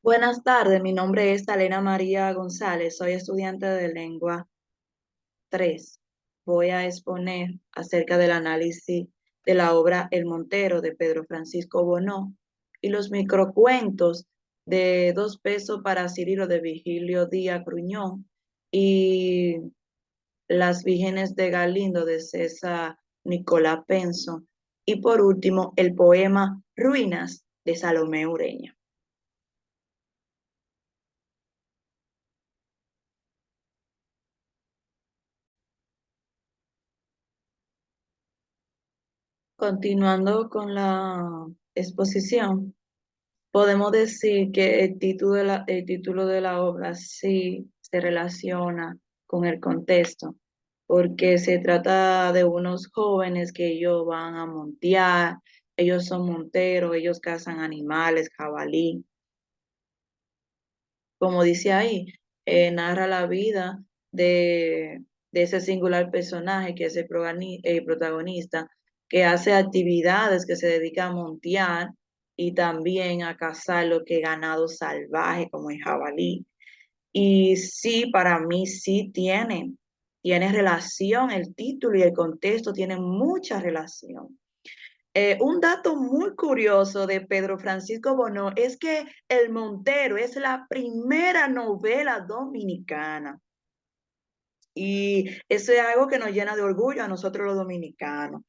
Buenas tardes, mi nombre es Elena María González, soy estudiante de lengua 3. Voy a exponer acerca del análisis de la obra El Montero de Pedro Francisco Bonó y los microcuentos de Dos pesos para Cirilo de Virgilio Díaz Gruñón y Las Vírgenes de Galindo de César Nicolás Penso y por último el poema Ruinas de Salomé Ureña. Continuando con la exposición, podemos decir que el título de la obra sí se relaciona con el contexto, porque se trata de unos jóvenes que ellos van a montear, ellos son monteros, ellos cazan animales, jabalí, como dice ahí, narra la vida de ese singular personaje que es el protagonista, que hace actividades, que se dedica a montear y también a cazar lo que es ganado salvaje, como el jabalí. Y sí, para mí sí tiene relación, el título y el contexto tienen mucha relación. Un dato muy curioso de Pedro Francisco Bonó es que El Montero es la primera novela dominicana y eso es algo que nos llena de orgullo a nosotros los dominicanos.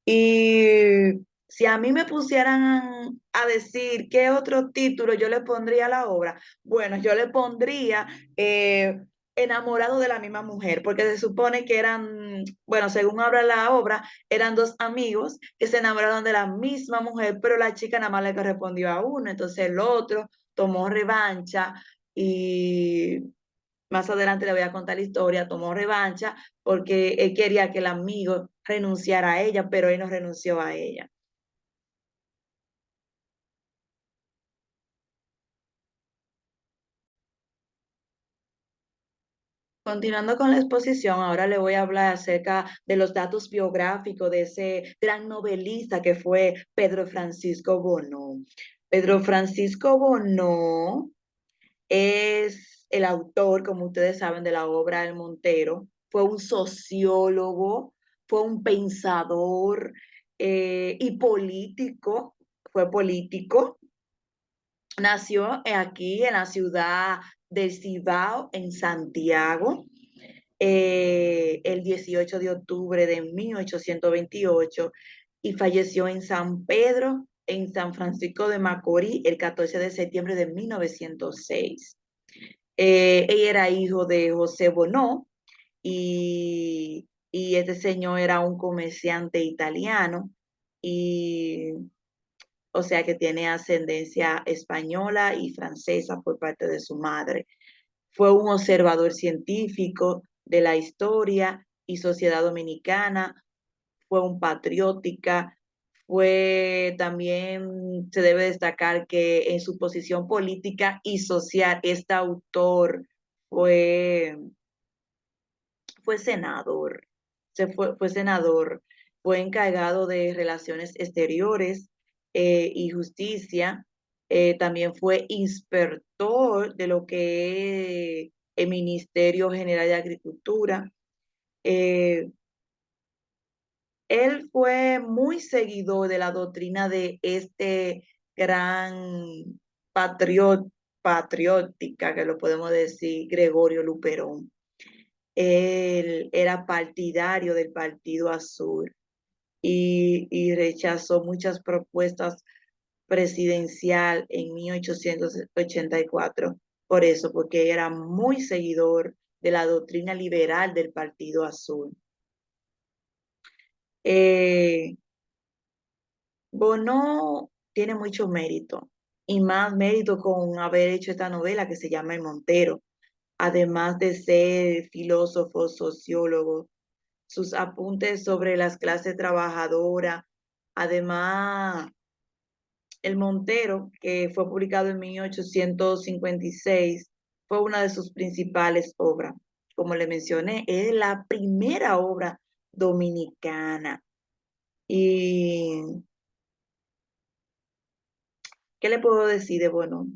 Y si a mí me pusieran a decir qué otro título yo le pondría a la obra, bueno, yo le pondría Enamorado de la misma mujer, porque se supone que eran, bueno, según habla la obra, eran dos amigos que se enamoraron de la misma mujer, pero la chica nada más le correspondió a uno, entonces el otro tomó revancha y más adelante le voy a contar la historia, tomó revancha porque él quería que el amigo renunciara a ella, pero él no renunció a ella. Continuando con la exposición, ahora le voy a hablar acerca de los datos biográficos de ese gran novelista que fue Pedro Francisco Bonó. Pedro Francisco Bonó es el autor, como ustedes saben, de la obra El Montero. Fue un sociólogo, fue un pensador y político, fue político. Nació aquí en la ciudad de Cibao, en Santiago, el 18 de octubre de 1828 y falleció en San Pedro, en San Francisco de Macorís, el 14 de septiembre de 1906. Ella era hijo de José Bonó y este señor era un comerciante italiano y o sea que tiene ascendencia española y francesa por parte de su madre. Fue un observador científico de la historia y sociedad dominicana, fue un patriótica, fue también, se debe destacar que en su posición política y social, este autor fue, fue senador, fue senador, fue encargado de relaciones exteriores y justicia, también fue inspector de lo que es el Ministerio General de Agricultura. Eh, Él fue muy seguidor de la doctrina de este gran patriótica, que lo podemos decir, Gregorio Luperón. Él era partidario del Partido Azul y rechazó muchas propuestas presidencial en 1884. Por eso, porque era muy seguidor de la doctrina liberal del Partido Azul. Eh, Bono tiene mucho mérito y más mérito con haber hecho esta novela que se llama El Montero, además de ser filósofo, sociólogo, sus apuntes sobre las clases trabajadoras, además El Montero, que fue publicado en 1856, fue una de sus principales obras. Como le mencioné, es la primera obra dominicana. ¿Y qué le puedo decir de bueno?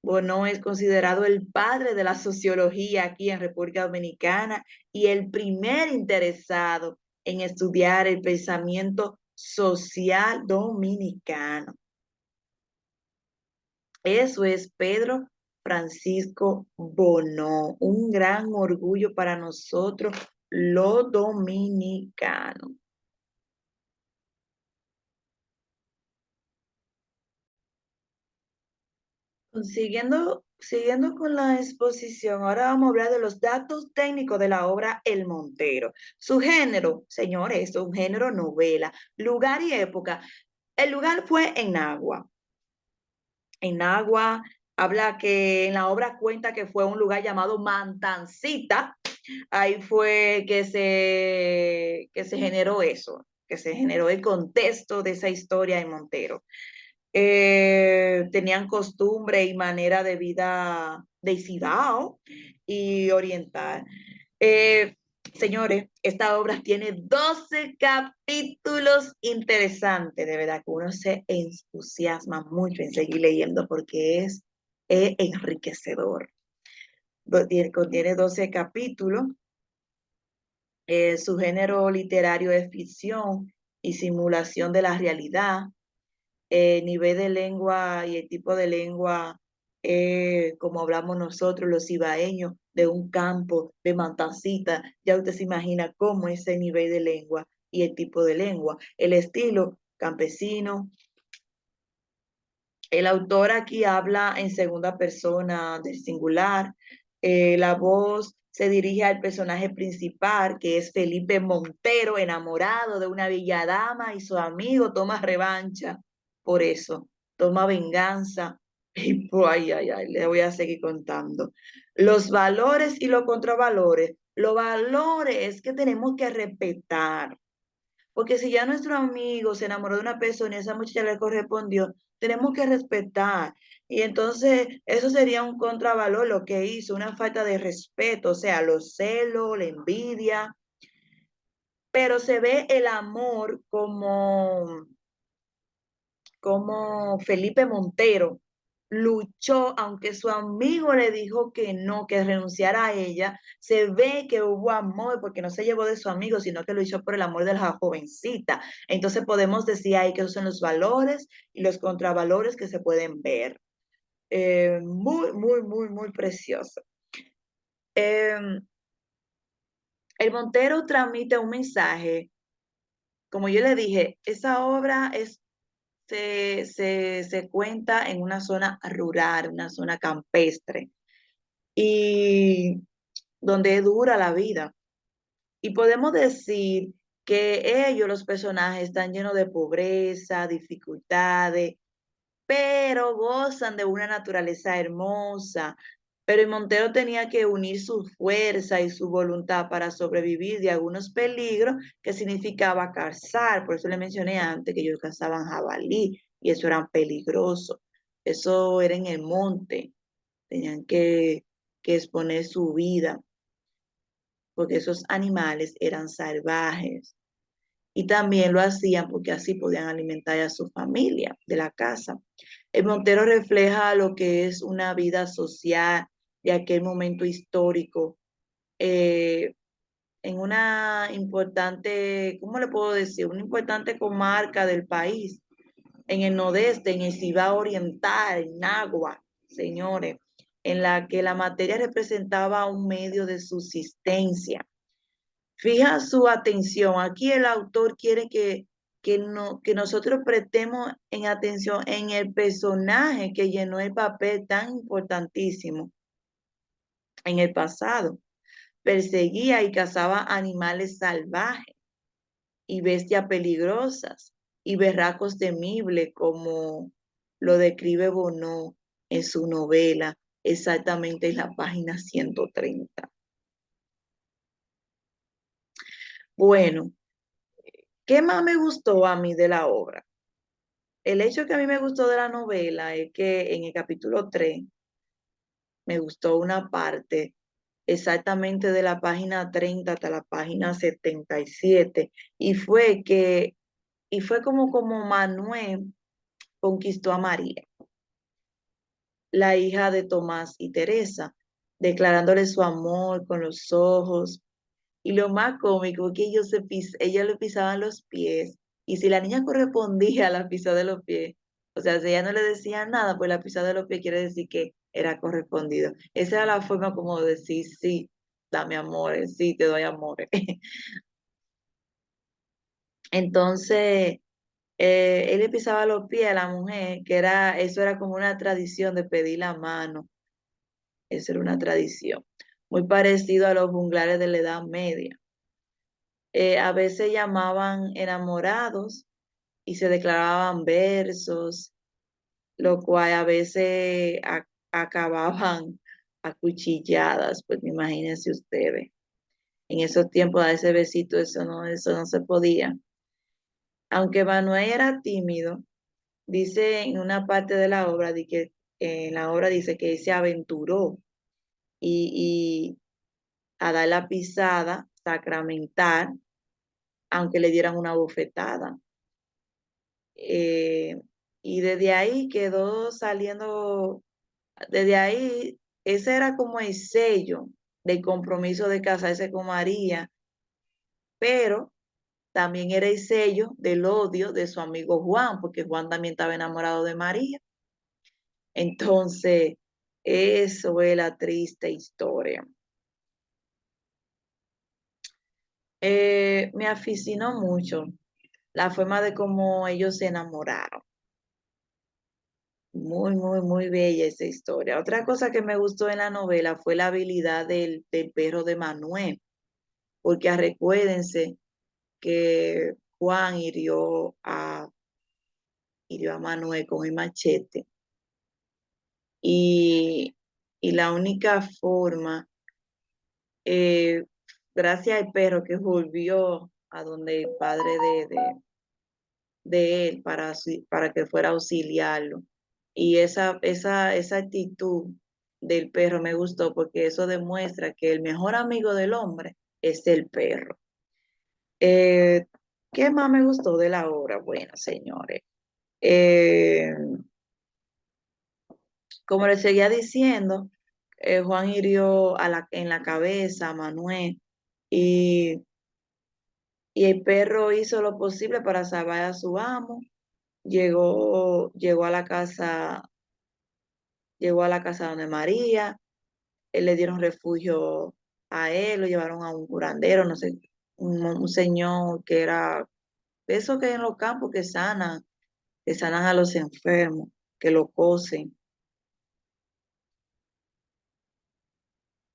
Bono es considerado el padre de la sociología aquí en República Dominicana y el primer interesado en estudiar el pensamiento social dominicano. Eso es Pedro Francisco Bono, un gran orgullo para nosotros los dominicanos. Siguiendo con la exposición, ahora vamos a hablar de los datos técnicos de la obra El Montero. Su género, señores, es un género novela. Lugar y época. El lugar fue en Nagua. En Nagua habla que en la obra cuenta que fue un lugar llamado Mantancita. Ahí fue que se generó eso, que se generó el contexto de esa historia en Montero. Tenían costumbre y manera de vida de Cibao y oriental. Señores, esta obra tiene 12 capítulos interesantes, de verdad que uno se entusiasma mucho en seguir leyendo porque es enriquecedor. Contiene 12 capítulos. Su género literario es ficción y simulación de la realidad. Nivel de lengua y el tipo de lengua, como hablamos nosotros, los ibaeños, de un campo de Mantacita, ya usted se imagina cómo es ese nivel de lengua y el tipo de lengua. El estilo campesino. El autor aquí habla en segunda persona del singular. La voz se dirige al personaje principal, que es Felipe Montero, enamorado de una bella dama y su amigo toma revancha. Por eso, toma venganza. Y pues, ay, ay, ay, le voy a seguir contando. Los valores y los contravalores. Los valores es que tenemos que respetar, porque si ya nuestro amigo se enamoró de una persona y esa muchacha le correspondió, tenemos que respetar. Y entonces eso sería un contravalor lo que hizo, una falta de respeto, o sea, los celos, la envidia, pero se ve el amor como Felipe Montero luchó, aunque su amigo le dijo que no, que renunciara a ella, se ve que hubo amor porque no se llevó de su amigo, sino que lo hizo por el amor de la jovencita. Entonces podemos decir ahí que esos son los valores y los contravalores que se pueden ver. Muy, muy, muy, muy precioso. Eh, el Montero transmite un mensaje, como yo le dije, esa obra se cuenta en una zona rural, una zona campestre, y donde dura la vida. Y podemos decir que ellos, los personajes, están llenos de pobreza, dificultades, pero gozan de una naturaleza hermosa. Pero Montero tenía que unir su fuerza y su voluntad para sobrevivir de algunos peligros que significaba cazar. Por eso le mencioné antes que ellos cazaban jabalí y eso era peligroso. Eso era en el monte. Tenían que exponer su vida porque esos animales eran salvajes. Y también lo hacían porque así podían alimentar a su familia de la casa. El Montero refleja lo que es una vida social de aquel momento histórico, eh, en una importante, ¿cómo le puedo decir? Una importante comarca del país, en el nordeste, en el Cibao Oriental, en Nagua, señores, en la que la materia representaba un medio de subsistencia. Fija su atención. Aquí el autor quiere que nosotros prestemos en atención en el personaje que llenó el papel tan importantísimo en el pasado. Perseguía y cazaba animales salvajes y bestias peligrosas y berracos temibles, como lo describe Bonó en su novela, exactamente en la página 130. Bueno, ¿qué más me gustó a mí de la obra? El hecho que a mí me gustó de la novela es que en el capítulo 3 me gustó una parte exactamente de la página 30 hasta la página 77 y fue como Manuel conquistó a María. la hija de Tomás y Teresa, declarándole su amor con los ojos. Y lo más cómico es que ellos le pisaban los pies. Y si la niña correspondía a la pisada de los pies, o sea, si ella no le decía nada, pues la pisada de los pies quiere decir que era correspondido. Esa era la forma como de decir, sí, dame amores, sí, te doy amores. Entonces, él le pisaba los pies a la mujer, eso era como una tradición de pedir la mano. Eso era una tradición. Muy parecido a los junglares de la Edad Media. A veces llamaban enamorados y se declaraban versos, lo cual a veces acababan a cuchilladas, pues imagínense ustedes. En esos tiempos a ese besito eso no se podía. Aunque Manuel era tímido, dice en una parte de la obra, en la obra dice que él se aventuró y a dar la pisada sacramental, aunque le dieran una bofetada. Eh, y desde ahí quedó saliendo, desde ahí, ese era como el sello del compromiso de casarse con María, pero también era el sello del odio de su amigo Juan, porque Juan también estaba enamorado de María. Entonces, eso es la triste historia. Me aficionó mucho la forma de cómo ellos se enamoraron. Muy, muy, muy bella esa historia. Otra cosa que me gustó en la novela fue la habilidad del perro de Manuel, porque recuérdense que Juan hirió a Manuel con el machete y, y la única forma, eh, gracias al perro que volvió a donde el padre de él para que fuera a auxiliarlo. Y esa actitud del perro me gustó porque eso demuestra que el mejor amigo del hombre es el perro. Eh, ¿Qué más me gustó de la obra? Bueno, señores, eh, como les seguía diciendo, Juan hirió en la cabeza a Manuel y, y el perro hizo lo posible para salvar a su amo. Llegó a la casa, llegó a la casa donde María, le dieron refugio a él, lo llevaron a un curandero, no sé, un señor que era de esos que en los campos que sanan a los enfermos, que lo cosen.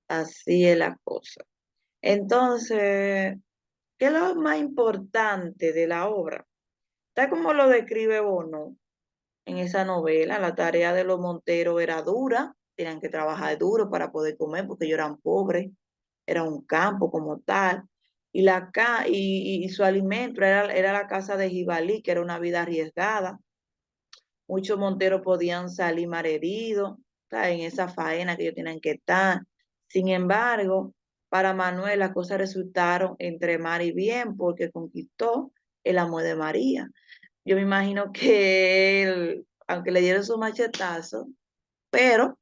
Así es la cosa. Entonces, ¿qué es lo más importante de la obra? Tal como lo describe Bono en esa novela, la tarea de los Monteros era dura, tenían que trabajar duro para poder comer porque ellos eran pobres, era un campo como tal, y su alimento era la casa de Jibalí, que era una vida arriesgada. Muchos monteros podían salir malheridos, ¿sabes? En esa faena que ellos tenían que estar. Sin embargo, para Manuel las cosas resultaron entre mar y bien porque conquistó el amor de María. Yo me imagino que él, aunque le dieron su machetazo, pero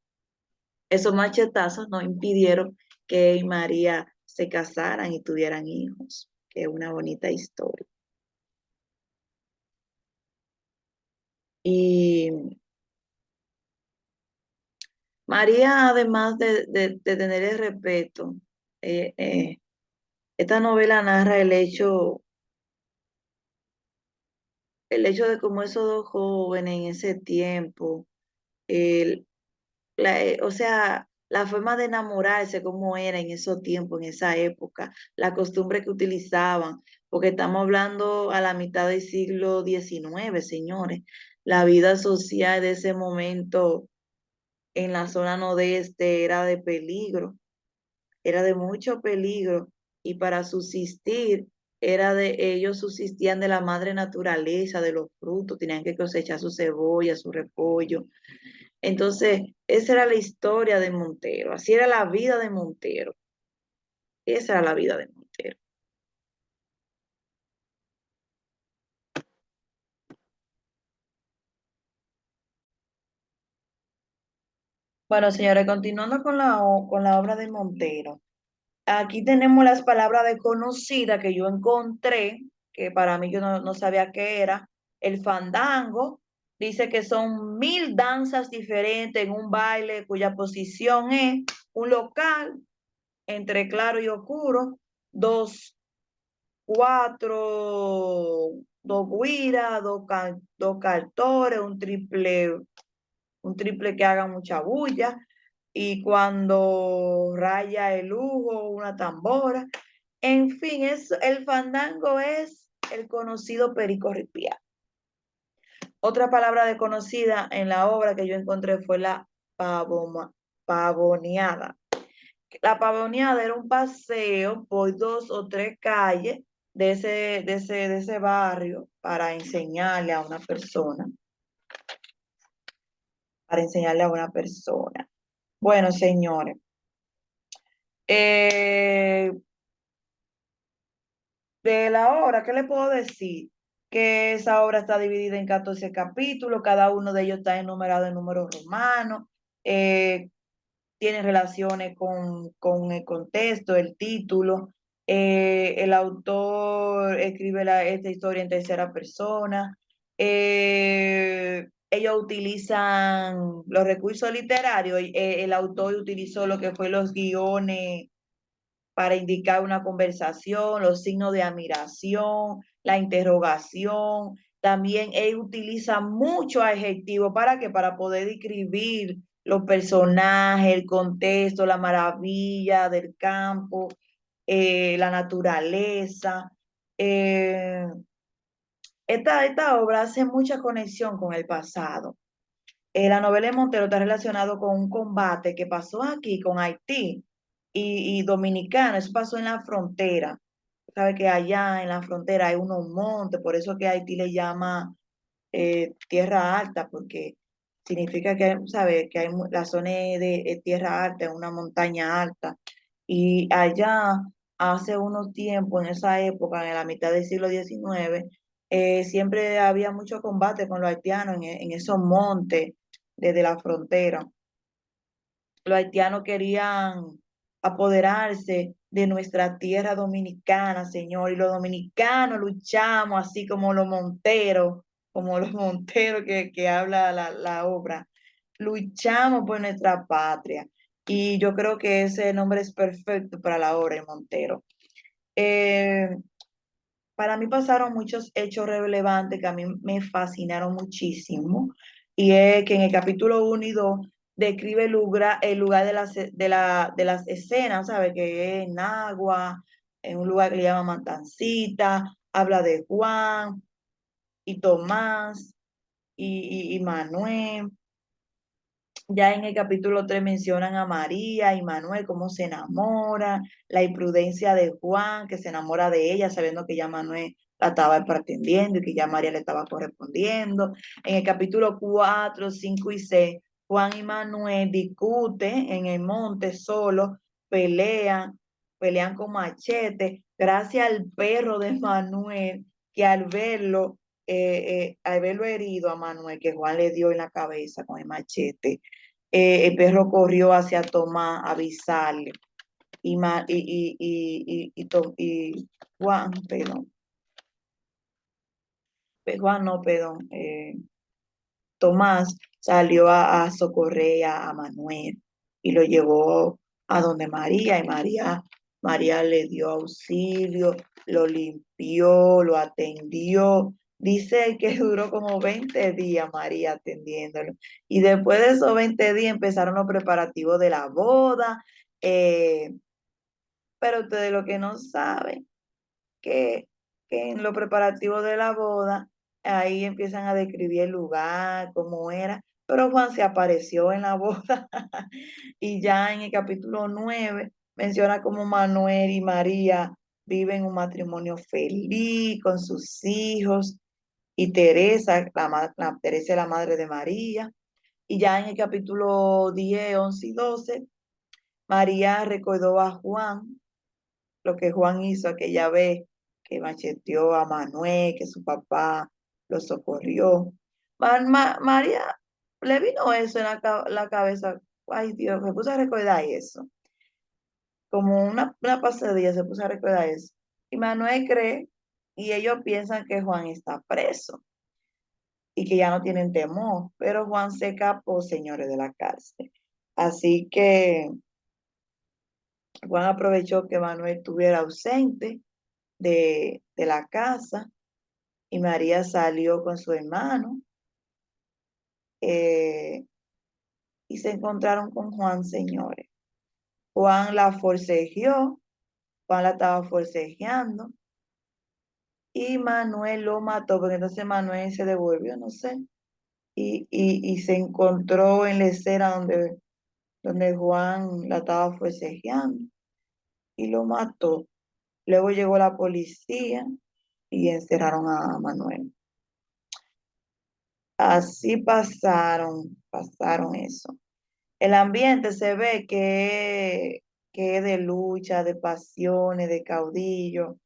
esos machetazos no impidieron que él y María se casaran y tuvieran hijos, que es una bonita historia. Y María, además de tener el respeto, eh, eh, esta novela narra el hecho de cómo esos dos jóvenes en ese tiempo, el- o sea, la forma de enamorarse, cómo era en esos tiempos, en esa época, la costumbre que utilizaban, porque estamos hablando a la mitad del siglo XIX, señores. La vida social de ese momento en la zona nordeste era de peligro, era de mucho peligro y para subsistir ellos subsistían de la madre naturaleza, de los frutos, tenían que cosechar su cebolla, su repollo. Entonces, esa era la historia de Montero, así era la vida de Montero, esa era la vida de Montero. Bueno, señores, continuando con con la obra de Montero. Aquí tenemos las palabras de conocida que yo encontré, que para mí yo no sabía qué era. El fandango dice que son 1000 danzas diferentes en un baile cuya posición es un local entre claro y oscuro, dos, cuatro, dos guiras, dos cantores, un triple que haga mucha bulla, y cuando raya el lujo, una tambora. En fin, el fandango es el conocido perico ripiá. Otra palabra desconocida en la obra que yo encontré fue la pavoneada. La pavoneada era un paseo por 2 o 3 calles de ese barrio para enseñarle a una persona. Bueno, señores, eh, de la obra, ¿qué le puedo decir? Que esa obra está dividida en 14 capítulos, cada uno de ellos está enumerado en números romanos, eh, tiene relaciones con el contexto, el título. El autor escribe esta historia en tercera persona. Ellos utilizan los recursos literarios. El autor utilizó lo que fue los guiones para indicar una conversación, los signos de admiración, la interrogación. También él utiliza muchos adjetivos. ¿Para qué? Para poder describir los personajes, el contexto, la maravilla del campo, la naturaleza. Eh, esta obra hace mucha conexión con el pasado. La novela de Montero está relacionado con un combate que pasó aquí con Haití y Dominicana. Eso pasó en la frontera. Sabe que allá en la frontera hay unos montes, por eso que Haití le llama tierra alta, porque significa que, sabe, que hay la zona de tierra alta, es una montaña alta. Y allá, hace unos tiempos, en esa época, en la mitad del siglo XIX, siempre había mucho combate con los haitianos en esos montes desde la frontera. Los haitianos querían apoderarse de nuestra tierra dominicana, Señor, y los dominicanos luchamos así como los monteros que habla la obra, luchamos por nuestra patria. Y yo creo que ese nombre es perfecto para la obra de Montero. Eh, para mí pasaron muchos hechos relevantes que a mí me fascinaron muchísimo. Y es que en el capítulo 1 y 2 describe el lugar de las escenas, ¿sabe? Que es en Agua, en un lugar que le llama Mantancita, habla de Juan y Tomás y Manuel. Ya en el capítulo 3 mencionan a María y Manuel, cómo se enamoran, la imprudencia de Juan, que se enamora de ella, sabiendo que ya Manuel la estaba pretendiendo y que ya María le estaba correspondiendo. En el capítulo 4, 5 y 6, Juan y Manuel discuten en el monte solo, pelean con machete, gracias al perro de Manuel, que al verlo herido a Manuel, que Juan le dio en la cabeza con el machete, el perro corrió hacia Tomás a avisarle. Y Juan, perdón, Juan no, perdón, Tomás salió a socorrer a Manuel y lo llevó a donde María, y María le dio auxilio, lo limpió, lo atendió. Dice que duró como 20 días María atendiéndolo. Y después de esos 20 días empezaron los preparativos de la boda. eh, pero ustedes lo que no saben, que, que en los preparativos de la boda, ahí empiezan a describir el lugar, cómo era, pero Juan se apareció en la boda y ya en el capítulo 9 menciona cómo Manuel y María viven un matrimonio feliz con sus hijos y Teresa, Teresa es la madre de María, y ya en el capítulo 10, 11 y 12, María recordó a Juan lo que Juan hizo aquella vez, que macheteó a Manuel, que su papá lo socorrió. María le vino eso en la cabeza ay Dios, me puse a recordar eso. Como una pasadilla se puso a recordar eso. Y Manuel cree, y ellos piensan que Juan está preso y que ya no tienen temor, pero Juan se escapó, señores, de la cárcel. Así que Juan aprovechó que Manuel estuviera ausente de la casa y María salió con su hermano eh, y se encontraron con Juan, señores. Juan la forcejeó, Juan la estaba forcejeando y Manuel lo mató, porque entonces Manuel se devolvió, no sé, y se encontró en la escena donde Juan la estaba forcejeando y lo mató. Luego llegó la policía y encerraron a Manuel. Así pasaron eso. El ambiente se ve que es de lucha, de pasiones, de caudillo.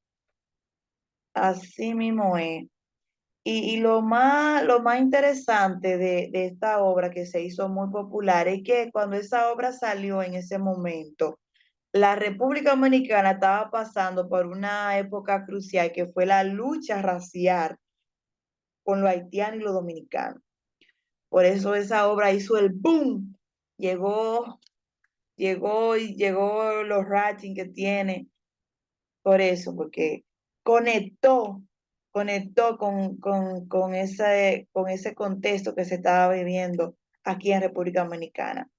Así mismo es. Y lo más interesante de esta obra que se hizo muy popular es que cuando esa obra salió en ese momento, la República Dominicana estaba pasando por una época crucial que fue la lucha racial con los haitianos y los dominicanos. Por eso esa obra hizo el boom. Llegó, llegó los ratings que tiene. Por eso, porque conectó, conectó con ese contexto que se estaba viviendo aquí en República Dominicana.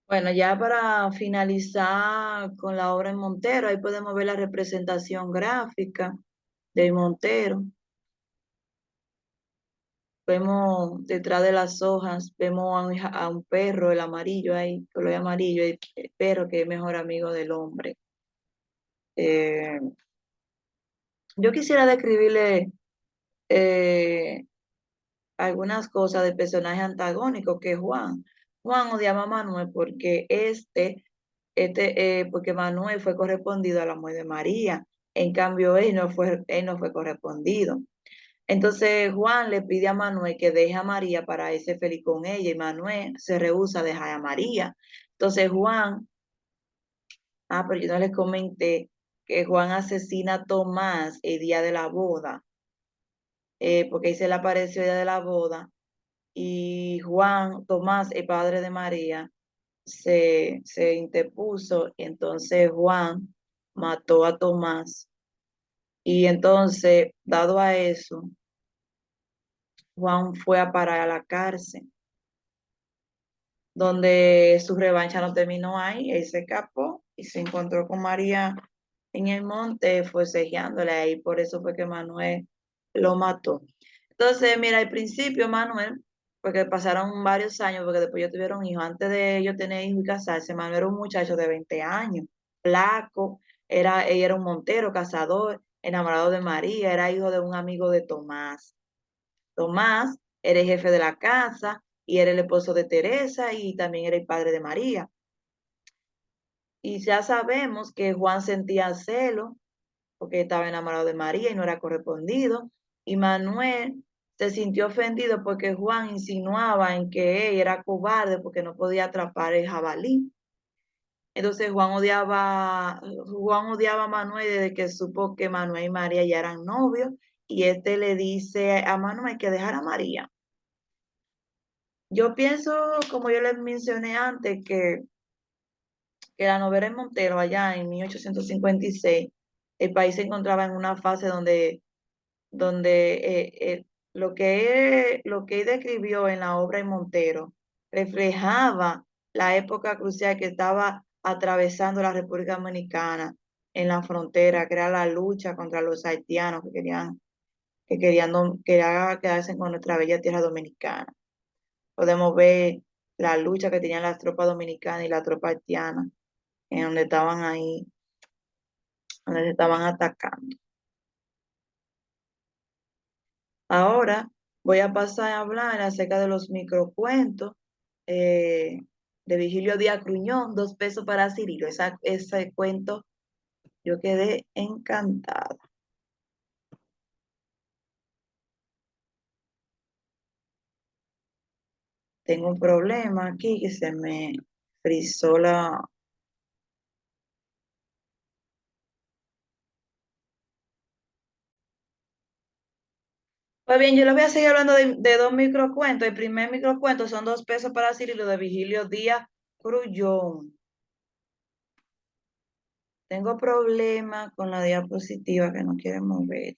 Bueno, ya para finalizar con la obra en Montero, ahí podemos ver la representación gráfica de Montero. Vemos detrás de las hojas, vemos a un perro, el amarillo ahí, color amarillo, el perro que es mejor amigo del hombre. Eh, yo quisiera describirle eh, algunas cosas del personaje antagónico que es Juan. Juan odiaba a Manuel porque porque Manuel fue correspondido al amor de María. En cambio, él no fue correspondido. Entonces Juan le pide a Manuel que deje a María para irse feliz con ella y Manuel se rehúsa a dejar a María. Entonces Juan, pero yo no les comenté que Juan asesina a Tomás el día de la boda, porque ahí se le apareció el día de la boda y Juan, Tomás, el padre de María, se interpuso y entonces Juan mató a Tomás y entonces, dado a eso, Juan fue a parar a la cárcel, donde su revancha no terminó ahí, él se escapó y se encontró con María en el monte, forcejeándole ahí, por eso fue que Manuel lo mató. Entonces, mira, al principio Manuel, porque pasaron varios años, porque después ellos tuvieron hijos, antes de ellos tener hijos y casarse, Manuel era un muchacho de 20 años, flaco, ella era un montero, cazador, enamorado de María, era hijo de un amigo de Tomás. Tomás era el jefe de la casa y era el esposo de Teresa y también era el padre de María. Y ya sabemos que Juan sentía celo porque estaba enamorado de María y no era correspondido. Y Manuel se sintió ofendido porque Juan insinuaba en que él era cobarde porque no podía atrapar el jabalí. Entonces Juan odiaba a Manuel desde que supo que Manuel y María ya eran novios y este le dice a Manuel que dejara a María. Yo pienso, como yo les mencioné antes, que la novela en Montero, allá en 1856, el país se encontraba en una fase donde lo que él describió en la obra en Montero reflejaba la época crucial que estaba atravesando la República Dominicana en la frontera, que era la lucha contra los haitianos que querían quedarse con nuestra bella tierra dominicana. Podemos ver la lucha que tenían las tropas dominicanas y la tropa haitiana, en donde estaban ahí, donde se estaban atacando. Ahora voy a pasar a hablar acerca de los microcuentos. de Vigilio Díaz Gruñón, 2 pesos para Cirilo. Ese cuento yo quedé encantada. Tengo un problema aquí que se me frizó la... Pues bien, yo les voy a seguir hablando de 2 microcuentos. El primer microcuento son 2 pesos para Cirilo de Vigilio Díaz Grullón. Tengo problemas con la diapositiva que no quiere mover.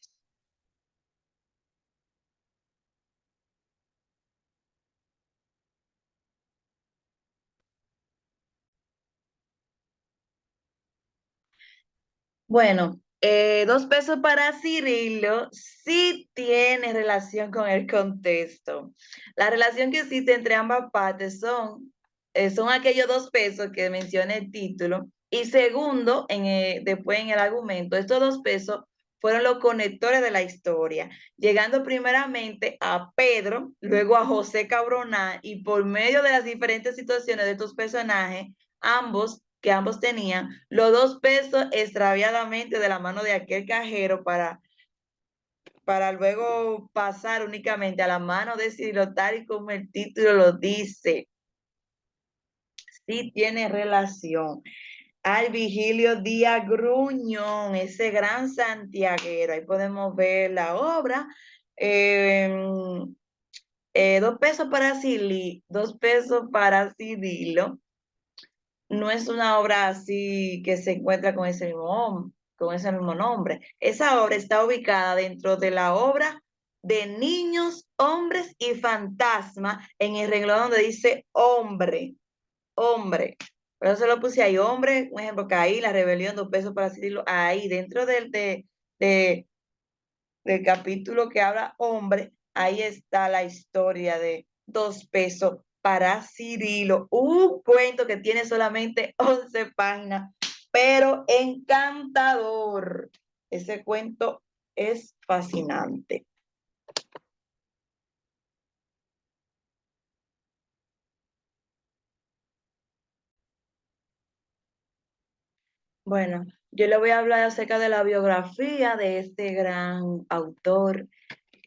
Bueno, 2 pesos para Cirilo sí tiene relación con el contexto. La relación que existe entre ambas partes son aquellos 2 pesos que menciona el título. Y segundo, después en el argumento, estos 2 pesos fueron los conectores de la historia, llegando primeramente a Pedro, luego a José Cabronal, y por medio de las diferentes situaciones de estos personajes, ambos tenían los 2 pesos extraviadamente de la mano de aquel cajero para luego pasar únicamente a la mano de Cirilo, tal y como el título lo dice. Sí tiene relación. Al Vigilio Díaz Gruñón, ese gran santiaguero. Ahí podemos ver la obra. Eh, 2 pesos para Cirilo, 2 pesos para Cirilo. No es una obra así que se encuentra con ese mismo nombre. Esa obra está ubicada dentro de la obra de Niños, Hombres y Fantasma, en el renglón donde dice hombre, hombre. Por eso se lo puse ahí, hombre, un ejemplo, Caí, la rebelión, 2 pesos para decirlo, ahí, dentro de, del capítulo que habla hombre, ahí está la historia de 2 pesos para Cirilo, un cuento que tiene solamente 11 páginas, pero encantador. Ese cuento es fascinante. Bueno, yo le voy a hablar acerca de la biografía de este gran autor,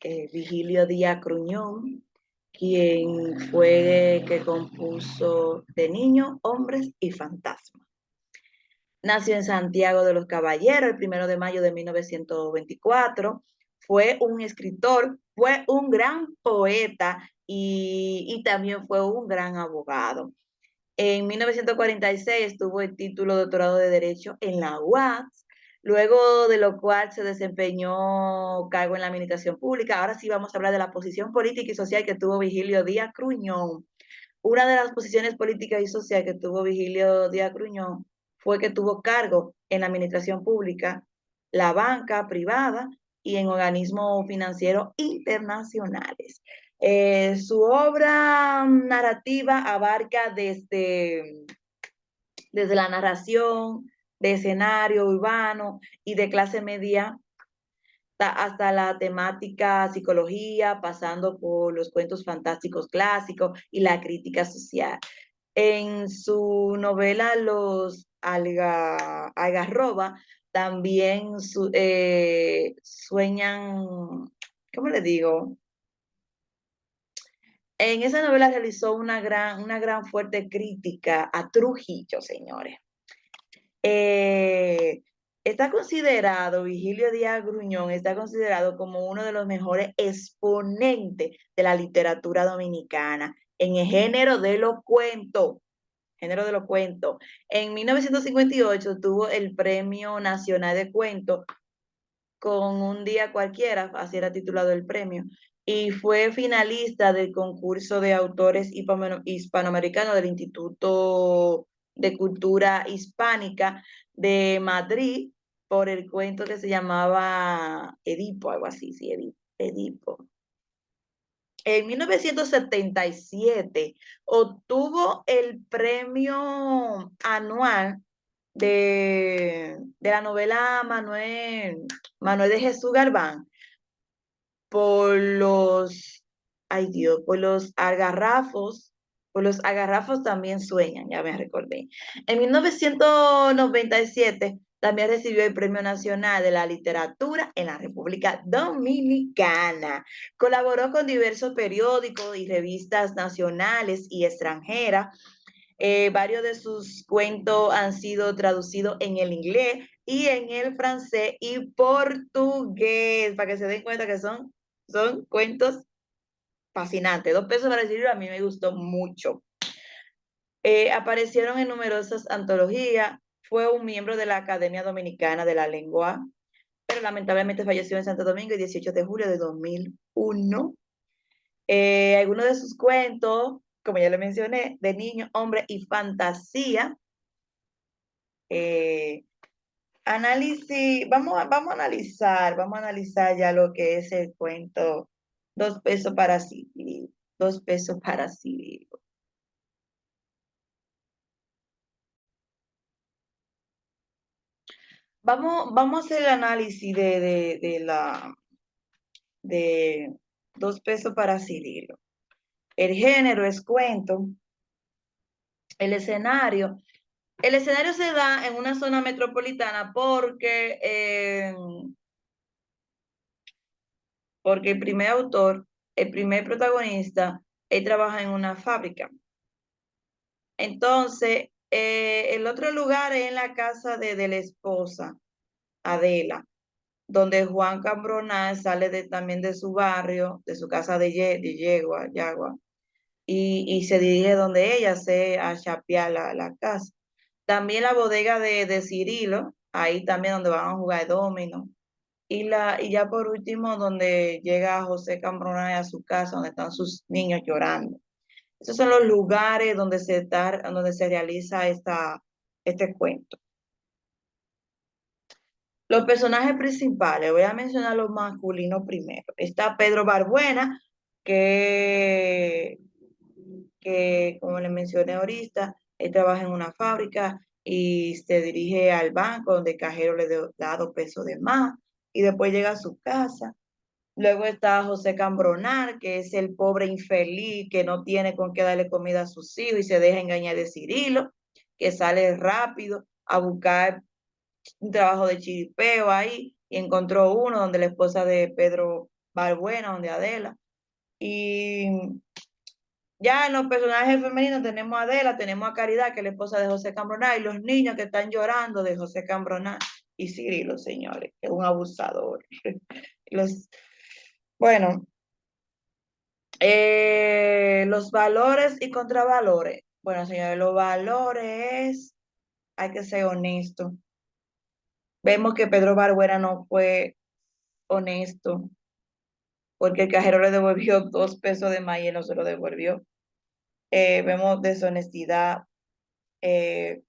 Vigilio Díaz Gruñón, quien fue que compuso De Niños, Hombres y Fantasmas. Nació en Santiago de los Caballeros el 1 de mayo de 1924. Fue un escritor, fue un gran poeta y también fue un gran abogado. En 1946 tuvo el título de doctorado de Derecho en la UAS, luego de lo cual se desempeñó cargo en la administración pública. Ahora sí vamos a hablar de la posición política y social que tuvo Vigilio Díaz Gruñón. Una de las posiciones políticas y sociales que tuvo Vigilio Díaz Gruñón fue que tuvo cargo en la administración pública, la banca privada y en organismos financieros internacionales. Su obra narrativa abarca desde la narración de escenario urbano y de clase media hasta la temática psicología, pasando por los cuentos fantásticos clásicos y la crítica social. En su novela Los Algarroba también sueñan, ¿cómo le digo? En esa novela realizó una gran fuerte crítica a Trujillo, señores. Eh, Está considerado, Vigilio Díaz Gruñón, está considerado como uno de los mejores exponentes de la literatura dominicana en el género de los cuentos. En 1958 tuvo el Premio Nacional de Cuentos con Un Día Cualquiera, así era titulado el premio, y fue finalista del concurso de autores hispanoamericanos del Instituto de Cultura Hispánica de Madrid por el cuento que se llamaba Edipo, algo así, sí, Edipo. En 1977 obtuvo el premio anual de la novela Manuel de Jesús Galván por los, ay Dios, por los algarrafos Pues los agarrafos también sueñan, ya me recordé. En 1997 también recibió el Premio Nacional de la Literatura en la República Dominicana. Colaboró con diversos periódicos y revistas nacionales y extranjeras. Varios de sus cuentos han sido traducidos en el inglés y en el francés y portugués, para que se den cuenta que son cuentos fascinantes. 2 pesos para decirlo, a mí me gustó mucho. Aparecieron en numerosas antologías, fue un miembro de la Academia Dominicana de la Lengua, pero lamentablemente falleció en Santo Domingo el 18 de julio de 2001. Algunos de sus cuentos, como ya le mencioné, de niño, hombre y fantasía. Eh, vamos a analizar ya lo que es el cuento 2 pesos para Cirilo. 2 pesos para Cirilo. Vamos a hacer el análisis de 2 pesos para Cirilo. El género es cuento. El escenario. El escenario se da en una zona metropolitana porque el primer autor, el primer protagonista, él trabaja en una fábrica. Entonces, el otro lugar es en la casa de la esposa, Adela, donde Juan Cambronal sale también de su barrio, de su casa de Yagua, y se dirige donde ella a chapear la casa. También la bodega de Cirilo, ahí también donde van a jugar domino. Y ya por último, donde llega José Cambronay a su casa, donde están sus niños llorando. Esos son los lugares donde se realiza este cuento. Los personajes principales, voy a mencionar los masculinos primero. Está Pedro Barbuena, que, que como le mencioné ahorita, él trabaja en una fábrica y se dirige al banco donde el cajero da 2 pesos de más y después llega a su casa. Luego está José Cambronal, que es el pobre infeliz que no tiene con qué darle comida a sus hijos y se deja engañar de Cirilo, que sale rápido a buscar un trabajo de chiripeo ahí y encontró uno donde la esposa de Pedro Balbuena, donde Adela. Y ya en los personajes femeninos tenemos a Adela, tenemos a Caridad, que es la esposa de José Cambronal, y los niños que están llorando de José Cambronal y Cirilo, señores, que es un abusador. Los, bueno, los valores y contravalores. Bueno, señores, los valores hay que ser honesto. Vemos que Pedro Barbuera no fue honesto, porque el cajero le devolvió 2 pesos de maíz y no se lo devolvió. Vemos deshonestidad, eh,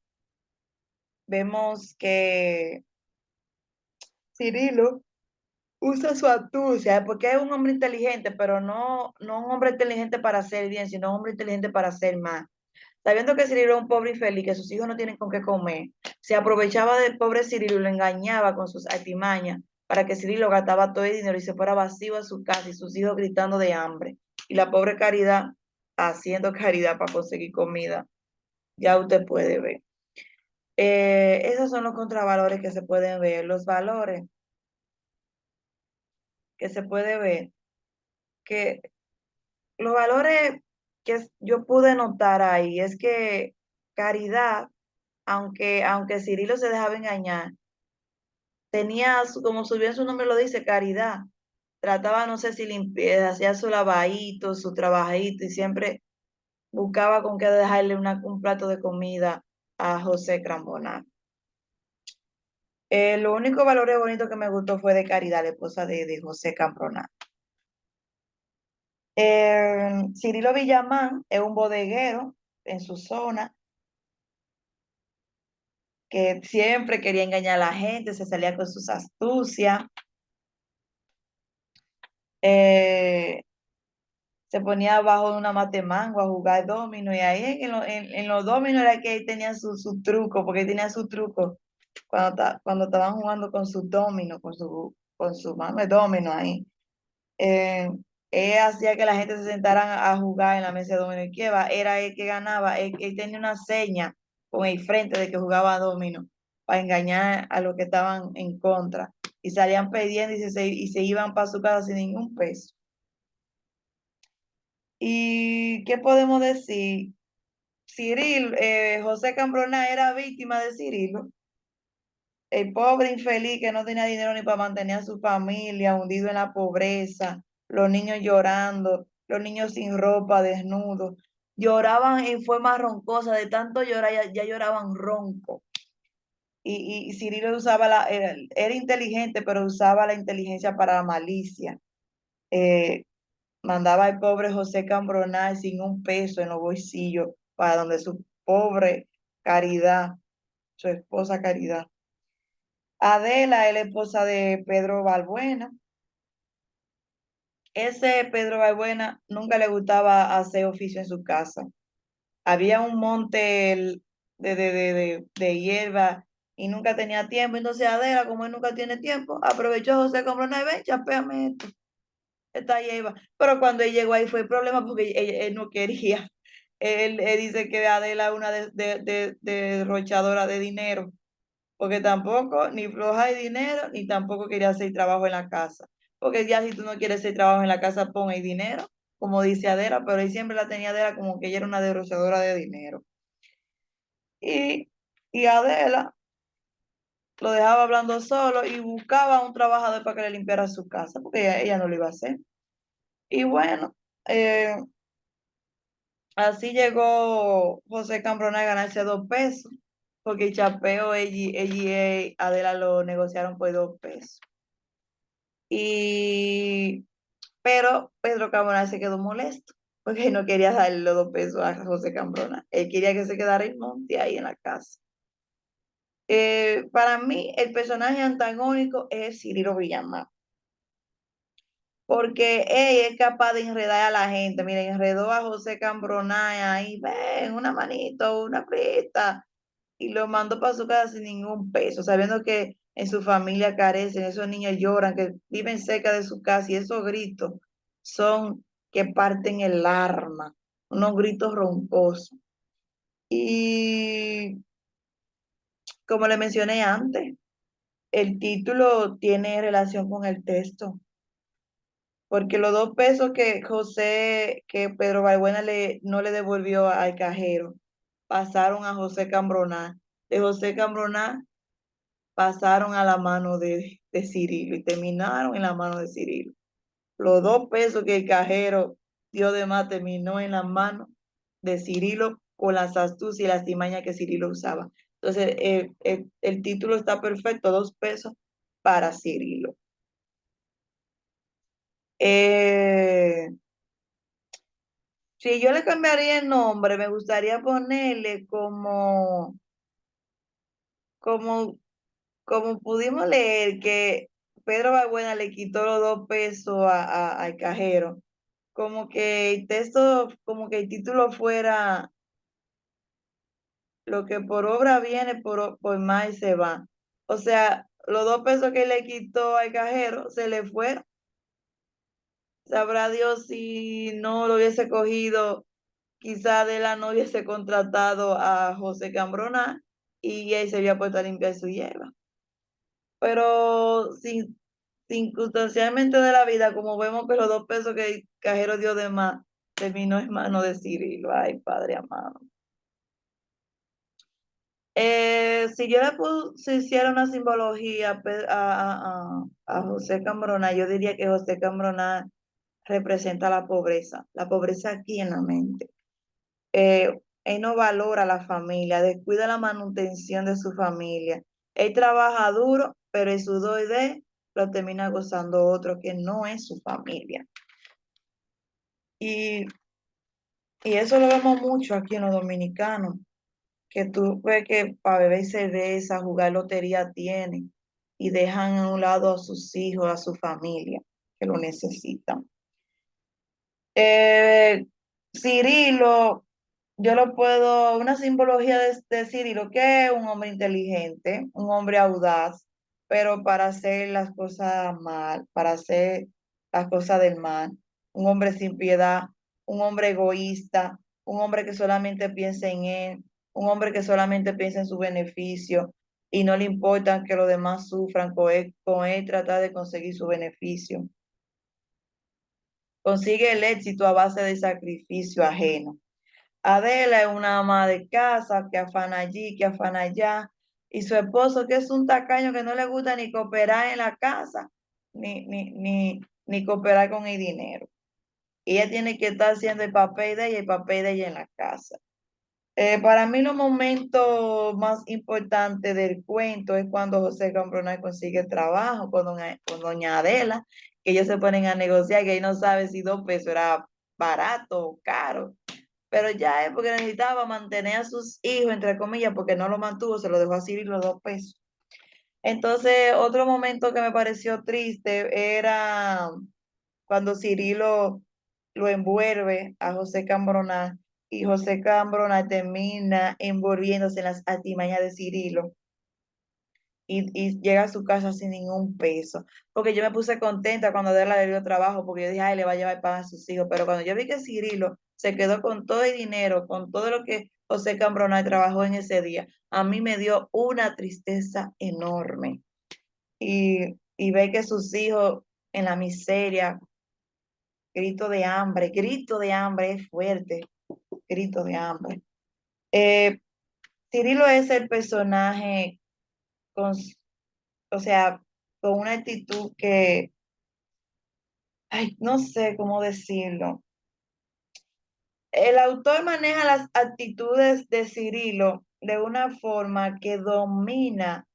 vemos que Cirilo usa su astucia, porque es un hombre inteligente, pero no un hombre inteligente para hacer bien, sino un hombre inteligente para hacer mal. Sabiendo que Cirilo es un pobre infeliz, que sus hijos no tienen con qué comer, se aprovechaba del pobre Cirilo y lo engañaba con sus artimañas para que Cirilo gastaba todo el dinero y se fuera vacío a su casa y sus hijos gritando de hambre. Y la pobre Caridad haciendo caridad para conseguir comida. Ya usted puede ver. Esos son los contravalores que se pueden ver. Los valores que se puede ver, que los valores que yo pude notar ahí es que Caridad, aunque Cirilo se dejaba engañar, tenía, como su bien su nombre lo dice, caridad. Trataba, no sé si limpieza, hacía su lavadito, su trabajito y siempre buscaba con qué dejarle un plato de comida a José Crambonal. Lo único valor bonito que me gustó fue de Caridad, la esposa de José Cambronal. Cirilo Villamán es un bodeguero en su zona que siempre quería engañar a la gente, se salía con sus astucias. Eh, Se ponía abajo de una matemango a jugar domino y ahí en los dominos era que él tenía su truco, porque él tenía su truco cuando estaban jugando con su domino, con su mano de domino ahí. Él hacía que la gente se sentara a jugar en la mesa de dominó y que va, era el que ganaba, él tenía una seña con el frente de que jugaba dominó para engañar a los que estaban en contra y salían perdiendo y se iban para su casa sin ningún peso. ¿Y qué podemos decir? Cirilo, José Cambrona era víctima de Cirilo, el pobre infeliz que no tenía dinero ni para mantener a su familia, hundido en la pobreza, los niños llorando, los niños sin ropa, desnudos. Lloraban en forma roncosa, de tanto llorar, ya lloraban ronco. Y Cirilo usaba era inteligente, pero usaba la inteligencia para la malicia. Eh, Mandaba al pobre José Cambronal sin un peso en los bolsillos para donde su pobre Caridad, su esposa Caridad. Adela es la esposa de Pedro Balbuena. Ese Pedro Balbuena nunca le gustaba hacer oficio en su casa. Había un monte de hierba y nunca tenía tiempo. Entonces Adela, como él nunca tiene tiempo, aprovechó a José Cambronal y ven, chapéame esto, esta hierba. Pero cuando él llegó ahí fue el problema porque él no quería. Él dice que Adela es una derrochadora de dinero porque tampoco ni floja de dinero, ni tampoco quería hacer trabajo en la casa. Porque ya si tú no quieres hacer trabajo en la casa, pon el dinero, como dice Adela, pero él siempre la tenía Adela como que ella era una derrochadora de dinero. Y, y Adela lo dejaba hablando solo y buscaba un trabajador para que le limpiara su casa, porque ella no lo iba a hacer. Y bueno, eh, así llegó José Cambrona a ganarse 2 pesos, porque el chapeo ella y Adela lo negociaron por 2 pesos. Y, pero Pedro Cambrona se quedó molesto porque no quería darle los 2 pesos a José Cambrona. Él quería que se quedara el monte ahí en la casa. Para mí, el personaje antagónico es Cirilo Villamar, porque él es capaz de enredar a la gente. Miren, enredó a José Cambrona ahí, ven, una manito, una preta, y lo mandó para su casa sin ningún peso, sabiendo que en su familia carecen, esos niños lloran, que viven cerca de su casa y esos gritos son que parten el alma, unos gritos roncosos. Y como le mencioné antes, el título tiene relación con el texto, porque los 2 pesos que Pedro Balbuena no le devolvió al cajero, pasaron a José Cambroná. De José Cambroná pasaron a la mano de Cirilo y terminaron en la mano de Cirilo. Los 2 pesos que el cajero dio de más terminó en la mano de Cirilo con las astucias y las timañas que Cirilo usaba. Entonces, el título está perfecto, 2 pesos para Cirilo. Eh, si yo le cambiaría el nombre, me gustaría ponerle como como pudimos leer que Pedro Balbuena le quitó los 2 pesos al cajero, como que el texto, como que el título fuera lo que por obra viene, por más se va. O sea, los 2 pesos que le quitó al cajero se le fueron. Sabrá Dios si no lo hubiese cogido, quizá de la no hubiese contratado a José Cambrona y él se había puesto a limpiar su hierba. Pero circunstancialmente de la vida, como vemos que los 2 pesos que el cajero dio de más, terminó en manos de Cirilo. Ay, padre amado. Si yo si hiciera una simbología a José Cambrona, yo diría que José Cambrona representa la pobreza aquí en la mente. Él no valora a la familia, descuida la manutención de su familia. Él trabaja duro, pero el sudor de él lo termina gozando otro que no es su familia. Y, y eso lo vemos mucho aquí en los dominicanos, que tú ves que para beber cerveza, jugar lotería tienen y dejan a un lado a sus hijos, a su familia, que lo necesitan. Eh, Cirilo, yo lo puedo, una simbología de Cirilo, que es un hombre inteligente, un hombre audaz, pero para hacer las cosas mal, para hacer las cosas del mal. un hombre sin piedad, un hombre egoísta, un hombre que solamente piensa en él, un hombre que solamente piensa en su beneficio y no le importa que los demás sufran con él tratar de conseguir su beneficio. Consigue el éxito a base de sacrificio ajeno. Adela es una ama de casa que afana allí, que afana allá, y su esposo que es un tacaño que no le gusta ni cooperar en la casa, ni cooperar con el dinero. Y ella tiene que estar haciendo el papel de ella y el papel de ella en la casa. Para mí los momentos más importantes del cuento es cuando José Cambronay consigue trabajo con doña Adela, que ellos se ponen a negociar, que ahí no sabe si 2 pesos era barato o caro, pero ya es porque necesitaba mantener a sus hijos, entre comillas, porque no lo mantuvo, se lo dejó así y los 2 pesos. Entonces, otro momento que me pareció triste era cuando Cirilo lo envuelve a José Cambronal y José Cambronal termina envolviéndose en las artimañas de Cirilo y llega a su casa sin ningún peso. Porque yo me puse contenta cuando Adela le dio trabajo, porque yo dije, ay, le va a llevar pan a sus hijos. Pero cuando yo vi que Cirilo se quedó con todo el dinero, con todo lo que José Cambronal trabajó en ese día, a mí me dio una tristeza enorme. Y ve que sus hijos en la miseria, grito de hambre, es fuerte, grito de hambre. Eh, Cirilo es el personaje con, o sea, con una actitud que, ay, no sé cómo decirlo. El autor maneja las actitudes de Cirilo de una forma que domina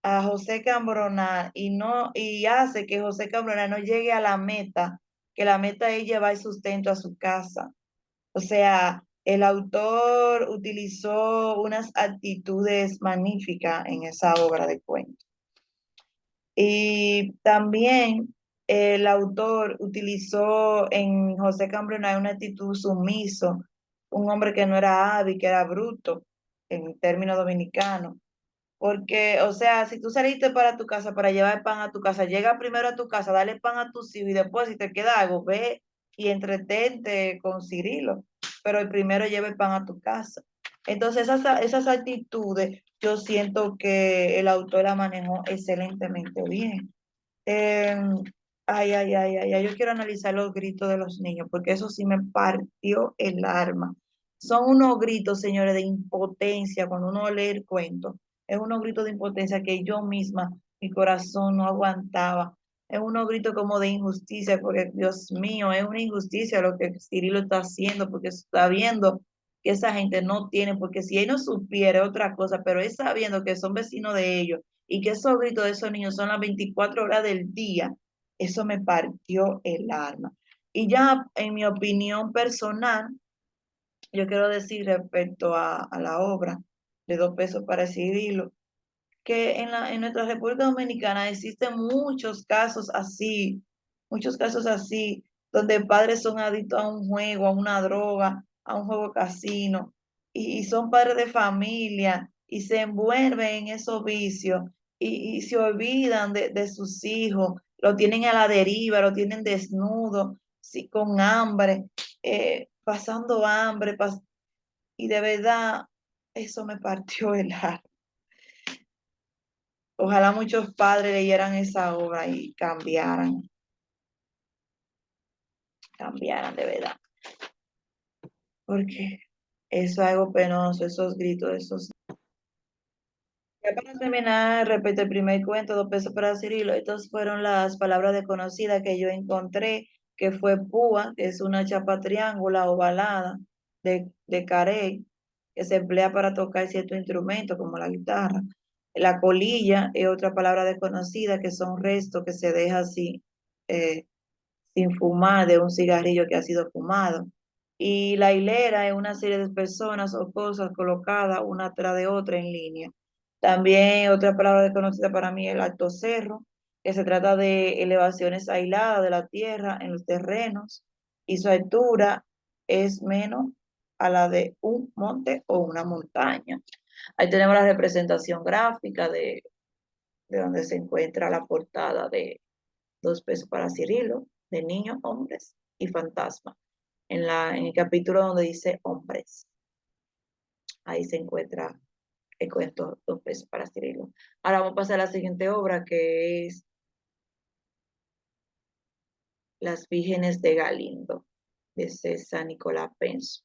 a José Cambronal y hace que José Cambronal no llegue a la meta, que la meta es llevar sustento a su casa. O sea, el autor utilizó unas actitudes magníficas en esa obra de cuento. Y también el autor utilizó en José Cambronay una actitud sumiso, un hombre que no era hábil, que era bruto, en términos dominicanos. Porque, o sea, si tú saliste para tu casa, para llevar pan a tu casa, llega primero a tu casa, dale pan a tus hijos y después si te queda algo, ve y entretente con Cirilo. Pero el primero lleva el pan a tu casa. Entonces, esas actitudes yo siento que el autor la manejó excelentemente bien. Eh, yo quiero analizar los gritos de los niños, porque eso sí me partió el alma. Son unos gritos, señores, de impotencia cuando uno lee el cuento. Es unos gritos de impotencia que yo misma, mi corazón no aguantaba. Es unos gritos como de injusticia, porque Dios mío, es una injusticia lo que Cirilo está haciendo, porque está viendo que esa gente no tiene, porque si él no supiera otra cosa, pero él sabiendo que son vecinos de ellos y que esos gritos de esos niños son las 24 horas del día, eso me partió el alma. Y ya en mi opinión personal, yo quiero decir respecto a la obra de 2 pesos para decidirlo, que en nuestra República Dominicana existen muchos casos así, donde padres son adictos a un juego, a una droga, a un juego casino, y son padres de familia y se envuelven en esos vicios y se olvidan de sus hijos, lo tienen a la deriva, lo tienen desnudo, sí, con hambre, pasando hambre, y de verdad eso me partió el alma. Ojalá muchos padres leyeran esa obra y cambiaran de verdad, porque eso es algo penoso, esos gritos, esos. Ya para terminar, repito el primer cuento, 2 pesos para Cirilo. Estas fueron las palabras desconocidas que yo encontré, que fue púa, que es una chapa triángulo ovalada de carey, que se emplea para tocar cierto instrumento como la guitarra. La colilla es otra palabra desconocida, que son restos que se deja así, eh, sin fumar de un cigarrillo que ha sido fumado. Y la hilera es una serie de personas o cosas colocadas una tras de otra en línea. También otra palabra desconocida para mí es el alto cerro, que se trata de elevaciones aisladas de la tierra en los terrenos y su altura es menos a la de un monte o una montaña. Ahí tenemos la representación gráfica de donde se encuentra la portada de 2 pesos para Cirilo, de niños hombres. y fantasma, en el capítulo donde dice hombres. Ahí se encuentra el cuento Dos pesos para Cirilo. Ahora vamos a pasar a la siguiente obra, que es Las Vírgenes de Galindo, de César Nicolás Penso.